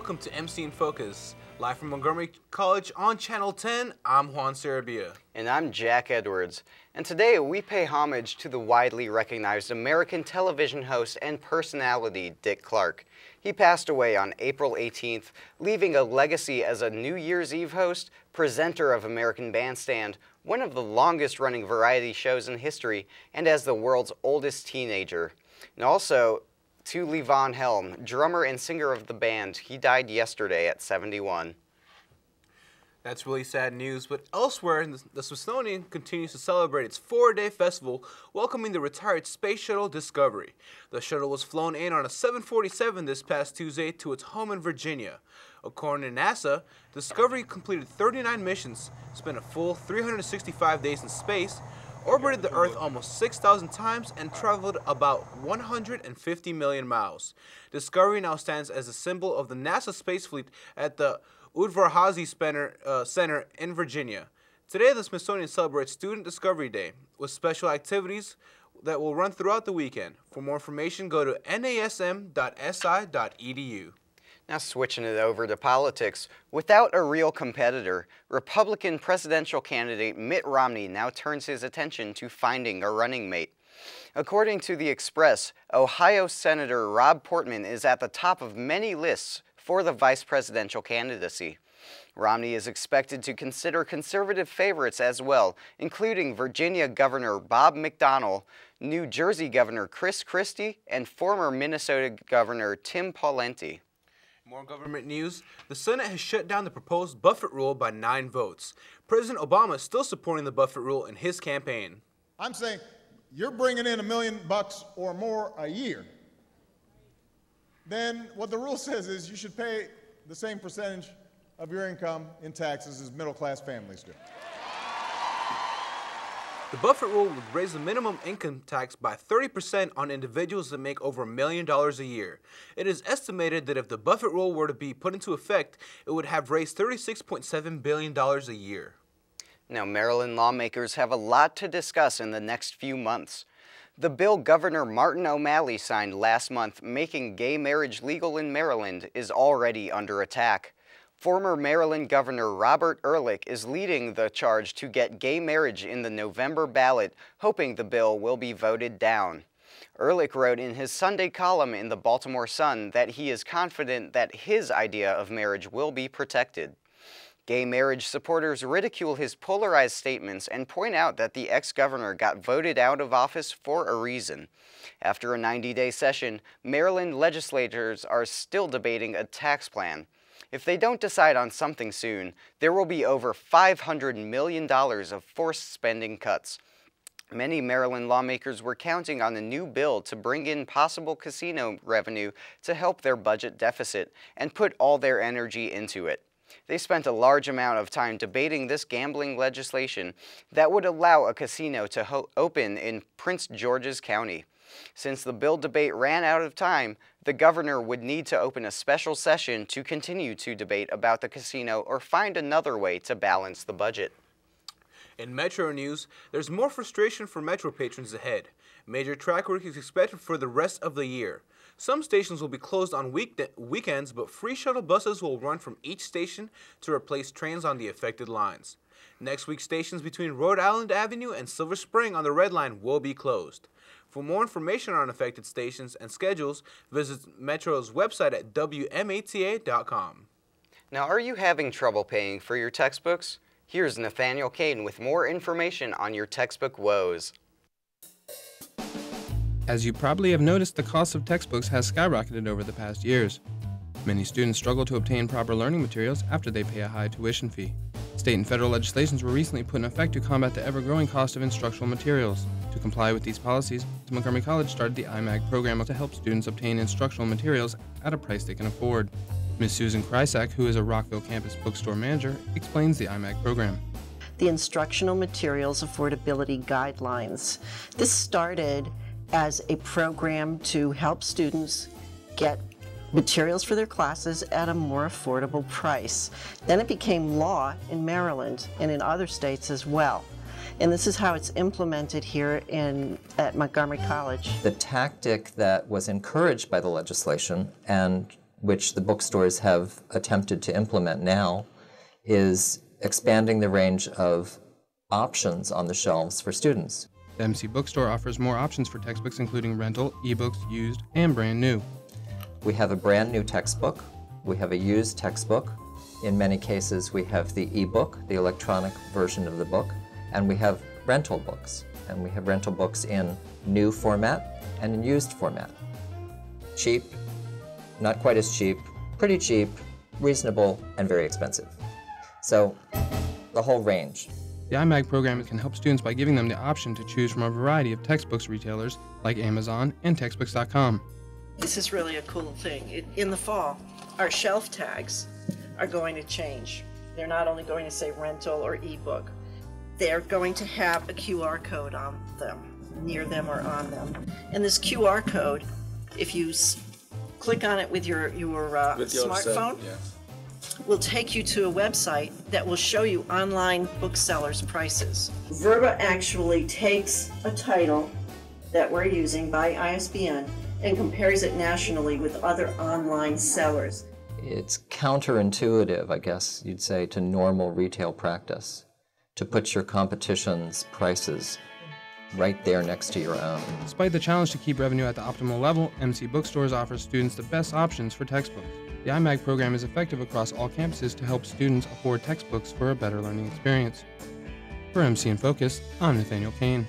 welcome to MC in Focus. Live from Montgomery College on Channel 10, I'm Juan Sarabia. And I'm Jack Edwards. And today we pay homage to the widely recognized American television host and personality Dick Clark. He passed away on April 18th, leaving a legacy as a New Year's Eve host, presenter of American Bandstand, one of the longest-running variety shows in history, and as the world's oldest teenager. And also, to Levon Helm, drummer and singer of the band. He died yesterday at 71. That's really sad news, but elsewhere, the Smithsonian continues to celebrate its 4-day festival, welcoming the retired Space Shuttle Discovery. The shuttle was flown in on a 747 this past Tuesday to its home in Virginia. According to NASA, Discovery completed 39 missions, spent a full 365 days in space, orbited the Earth almost 6,000 times, and traveled about 150 million miles. Discovery now stands as a symbol of the NASA space fleet at the Udvar-Hazy Center in Virginia. Today, the Smithsonian celebrates Student Discovery Day with special activities that will run throughout the weekend. For more information, go to nasm.si.edu. Now switching it over to politics, without a real competitor, Republican presidential candidate Mitt Romney now turns his attention to finding a running mate. According to The Express, Ohio Senator Rob Portman is at the top of many lists for the vice presidential candidacy. Romney is expected to consider conservative favorites as well, including Virginia Governor Bob McDonnell, New Jersey Governor Chris Christie, and former Minnesota Governor Tim Pawlenty. More government news. The Senate has shut down the proposed Buffett rule by 9 votes. President Obama is still supporting the Buffett rule in his campaign. I'm saying you're bringing in $1 million or more a year. Then what the rule says is you should pay the same percentage of your income in taxes as middle-class families do. The Buffett rule would raise the minimum income tax by 30% on individuals that make over $1 million a year. It is estimated that if the Buffett rule were to be put into effect, it would have raised $36.7 billion a year. Now, Maryland lawmakers have a lot to discuss in the next few months. The bill Governor Martin O'Malley signed last month, making gay marriage legal in Maryland, is already under attack. Former Maryland Governor Robert Ehrlich is leading the charge to get gay marriage in the November ballot, hoping the bill will be voted down. Ehrlich wrote in his Sunday column in the Baltimore Sun that he is confident that his idea of marriage will be protected. Gay marriage supporters ridicule his polarized statements and point out that the ex-governor got voted out of office for a reason. After a 90-day session, Maryland legislators are still debating a tax plan. If they don't decide on something soon, there will be over $500 million of forced spending cuts. Many Maryland lawmakers were counting on the new bill to bring in possible casino revenue to help their budget deficit and put all their energy into it. They spent a large amount of time debating this gambling legislation that would allow a casino to open in Prince George's County. Since the bill debate ran out of time, the governor would need to open a special session to continue to debate about the casino or find another way to balance the budget. In Metro news, there's more frustration for Metro patrons ahead. Major track work is expected for the rest of the year. Some stations will be closed on weekends, but free shuttle buses will run from each station to replace trains on the affected lines. Next week, stations between Rhode Island Avenue and Silver Spring on the Red Line will be closed. For more information on affected stations and schedules, visit Metro's website at WMATA.com. Now, are you having trouble paying for your textbooks? Here's Nathaniel Kane with more information on your textbook woes. As you probably have noticed, the cost of textbooks has skyrocketed over the past years. Many students struggle to obtain proper learning materials after they pay a high tuition fee. State and federal legislations were recently put in effect to combat the ever-growing cost of instructional materials. To comply with these policies, Montgomery College started the IMAG program to help students obtain instructional materials at a price they can afford. Ms. Susan Krysak, who is a Rockville campus bookstore manager, explains the IMAG program. The Instructional Materials Affordability Guidelines. This started as a program to help students get materials for their classes at a more affordable price. Then it became law in Maryland and in other states as well. And this is how it's implemented here at Montgomery College. The tactic that was encouraged by the legislation and which the bookstores have attempted to implement now, is expanding the range of options on the shelves for students. The MC Bookstore offers more options for textbooks, including rental, ebooks, used, and brand new. We have a brand new textbook. We have a used textbook. In many cases, we have the ebook, the electronic version of the book, and we have rental books. And we have rental books in new format and in used format. Cheap, not quite as cheap, pretty cheap, reasonable, and very expensive. So, the whole range. The iMag program can help students by giving them the option to choose from a variety of textbooks retailers like Amazon and textbooks.com. This is really a cool thing. In the fall, our shelf tags are going to change. They're not only going to say rental or ebook, they're going to have a QR code on them, near them or on them. And this QR code, if you click on it with your smartphone, will take you to a website that will show you online booksellers' prices. Verba actually takes a title that we're using by ISBN and compares it nationally with other online sellers. It's counterintuitive, I guess you'd say, to normal retail practice, to put your competition's prices right there next to your own. Despite the challenge to keep revenue at the optimal level, MC Bookstores offers students the best options for textbooks. The iMag program is effective across all campuses to help students afford textbooks for a better learning experience. For MC in Focus, I'm Nathaniel Kane.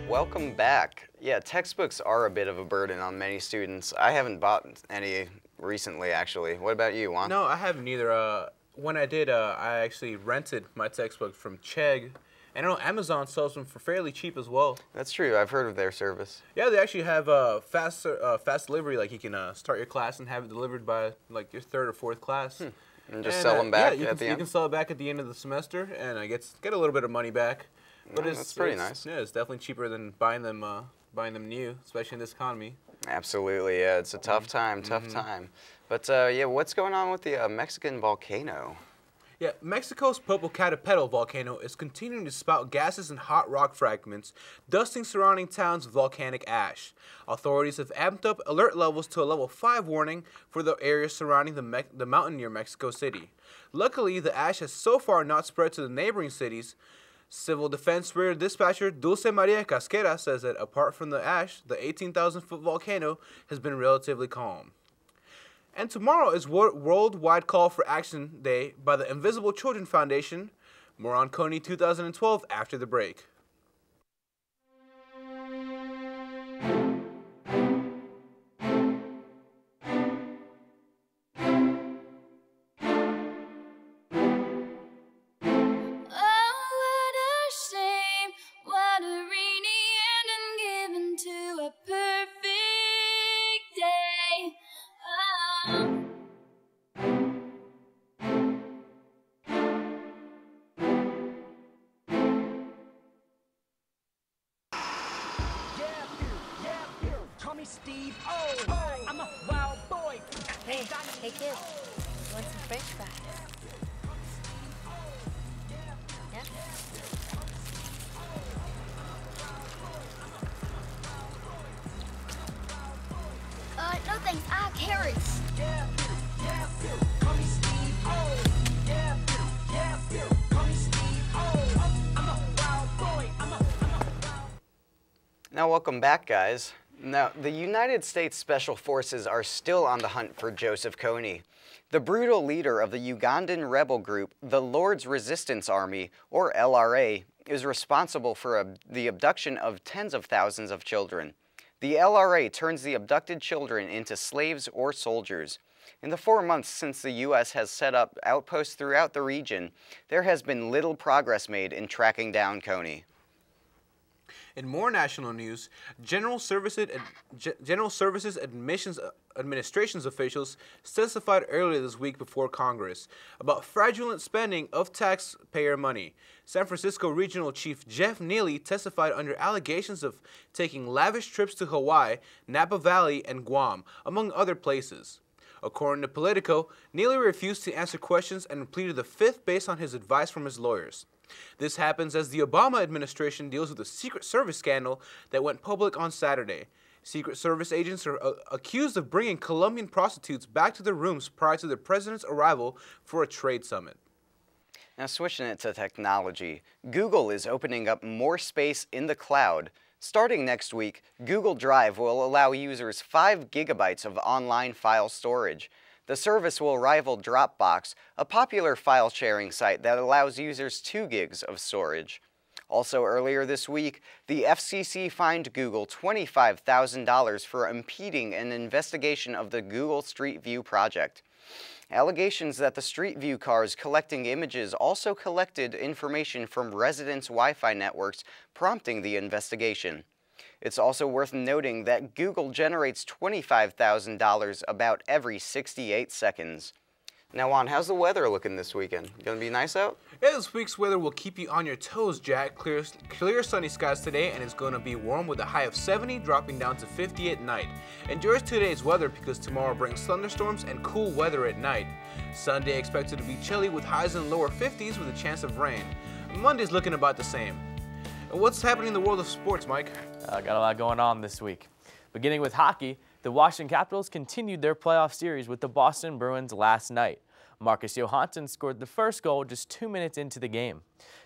Welcome back. Yeah, textbooks are a bit of a burden on many students. I haven't bought any recently, actually. What about you, Juan? No, I haven't either. When I did, I actually rented my textbook from Chegg. And I know Amazon sells them for fairly cheap as well. That's true. I've heard of their service. Yeah, they actually have fast delivery. Like you can start your class and have it delivered by like your third or fourth class. And just sell them back at the end? You can sell it back at the end of the semester and I get a little bit of money back. But that's pretty nice. Yeah, it's definitely cheaper than buying them new, especially in this economy. Absolutely, yeah. It's a tough time, But yeah, what's going on with the Mexican volcano? Yeah, Mexico's Popocatépetl volcano is continuing to spout gases and hot rock fragments, dusting surrounding towns with volcanic ash. Authorities have amped up alert levels to a level 5 warning for the area surrounding the mountain near Mexico City. Luckily, the ash has so far not spread to the neighboring cities. Civil Defense Rear Dispatcher Dulce Maria Casquera says that apart from the ash, the 18,000-foot volcano has been relatively calm. And tomorrow is Worldwide Call for Action Day by the Invisible Children Foundation. More on Coney 2012 after the break. Steve, oh, I'm a wild boy. Hey, kid, you want some French fries? Yeah? No thanks, I have carrots. Call me Steve, oh, call me Steve, oh, I'm a wild boy, Now, welcome back, guys. Now, the United States Special Forces are still on the hunt for Joseph Kony. The brutal leader of the Ugandan rebel group, the Lord's Resistance Army, or LRA, is responsible for the abduction of tens of thousands of children. The LRA turns the abducted children into slaves or soldiers. In the 4 months since the U.S. has set up outposts throughout the region, there has been little progress made in tracking down Kony. In more national news, General Services Administration's officials testified earlier this week before Congress about fraudulent spending of taxpayer money. San Francisco Regional Chief Jeff Neely testified under allegations of taking lavish trips to Hawaii, Napa Valley, and Guam, among other places. According to Politico, Neely refused to answer questions and pleaded the fifth based on his advice from his lawyers. This happens as the Obama administration deals with a Secret Service scandal that went public on Saturday. Secret Service agents are accused of bringing Colombian prostitutes back to their rooms prior to the president's arrival for a trade summit. Now switching it to technology, Google is opening up more space in the cloud. Starting next week, Google Drive will allow users 5 gigabytes of online file storage. The service will rival Dropbox, a popular file sharing site that allows users 2 gigs of storage. Also earlier this week, the FCC fined Google $25,000 for impeding an investigation of the Google Street View project. Allegations that the Street View cars collecting images also collected information from residents' Wi-Fi networks, prompting the investigation. It's also worth noting that Google generates $25,000 about every 68 seconds. Now, Juan, how's the weather looking this weekend? Gonna be nice out? Yeah, this week's weather will keep you on your toes, Jack. Clear sunny skies today, and it's going to be warm with a high of 70, dropping down to 50 at night. Enjoy today's weather because tomorrow brings thunderstorms and cool weather at night. Sunday expected to be chilly with highs in the lower 50s with a chance of rain. Monday's looking about the same. And what's happening in the world of sports, Mike? Got a lot going on this week. Beginning with hockey, the Washington Capitals continued their playoff series with the Boston Bruins last night. Marcus Johansson scored the first goal just 2 minutes into the game.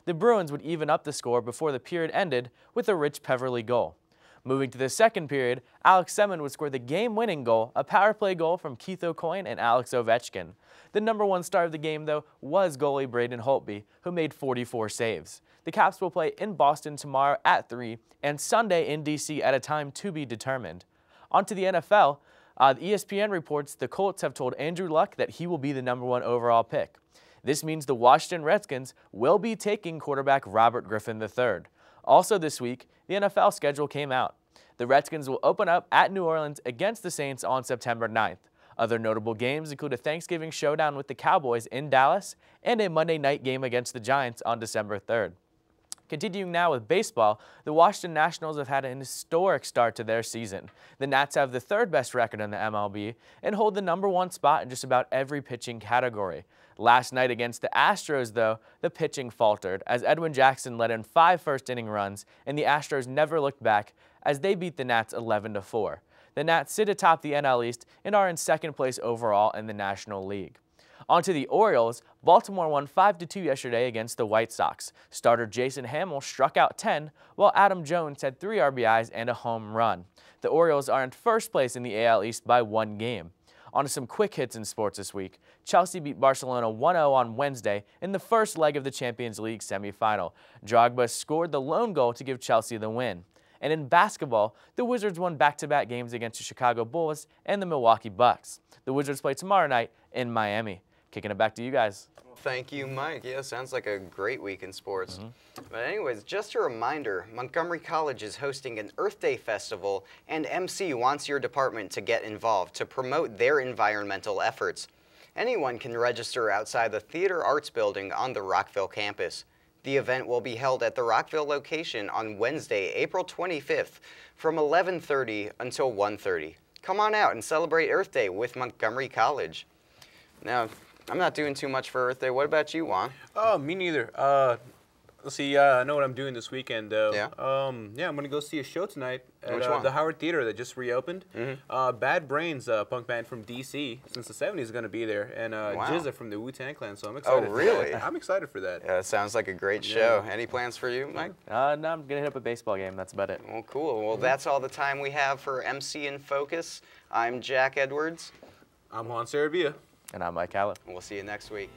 The Bruins would even up the score before the period ended with a Rich Peverly goal. Moving to the second period, Alex Semin would score the game-winning goal, a power play goal from Keith O'Coin and Alex Ovechkin. The #1 star of the game, though, was goalie Braden Holtby, who made 44 saves. The Caps will play in Boston tomorrow at 3 and Sunday in D.C. at a time to be determined. On to the NFL. The ESPN reports the Colts have told Andrew Luck that he will be the #1 overall pick. This means the Washington Redskins will be taking quarterback Robert Griffin III. Also this week, the NFL schedule came out. The Redskins will open up at New Orleans against the Saints on September 9th. Other notable games include a Thanksgiving showdown with the Cowboys in Dallas and a Monday night game against the Giants on December 3rd. Continuing now with baseball, the Washington Nationals have had an historic start to their season. The Nats have the 3rd best record in the MLB and hold the #1 spot in just about every pitching category. Last night against the Astros, though, the pitching faltered as Edwin Jackson let in 5 first-inning runs, and the Astros never looked back as they beat the Nats 11-4. The Nats sit atop the NL East and are in 2nd place overall in the National League. On to the Orioles. Baltimore won 5-2 yesterday against the White Sox. Starter Jason Hamill struck out 10, while Adam Jones had 3 RBIs and a home run. The Orioles are in 1st place in the AL East by 1 game. On to some quick hits in sports this week. Chelsea beat Barcelona 1-0 on Wednesday in the first leg of the Champions League semifinal. Drogba scored the lone goal to give Chelsea the win. And in basketball, the Wizards won back-to-back games against the Chicago Bulls and the Milwaukee Bucks. The Wizards play tomorrow night in Miami. Kicking it back to you guys. Thank you, Mike. Yeah, sounds like a great week in sports. But anyways, just a reminder, Montgomery College is hosting an Earth Day festival, and MC wants your department to get involved to promote their environmental efforts. Anyone can register outside the Theater Arts Building on the Rockville campus. The event will be held at the Rockville location on Wednesday, April 25th from 11:30 until 1:30. Come on out and celebrate Earth Day with Montgomery College. Now, I'm not doing too much for Earth Day. What about you, Juan? Oh, me neither. Let's see, I know what I'm doing this weekend. Yeah? I'm going to go see a show tonight at Which one? the Howard Theater that just reopened. Bad Brains, punk band from D.C. since the 70s is going to be there. And Wow. Jizza from the Wu-Tang Clan, so I'm excited. Oh, really? I'm excited for that. Yeah, it sounds like a great show. Any plans for you, Mike? No, I'm going to hit up a baseball game. That's about it. Well, cool. Well, that's all the time we have for MC in Focus. I'm Jack Edwards. I'm Juan Sarabia. And I'm Mike Allen. And we'll see you next week.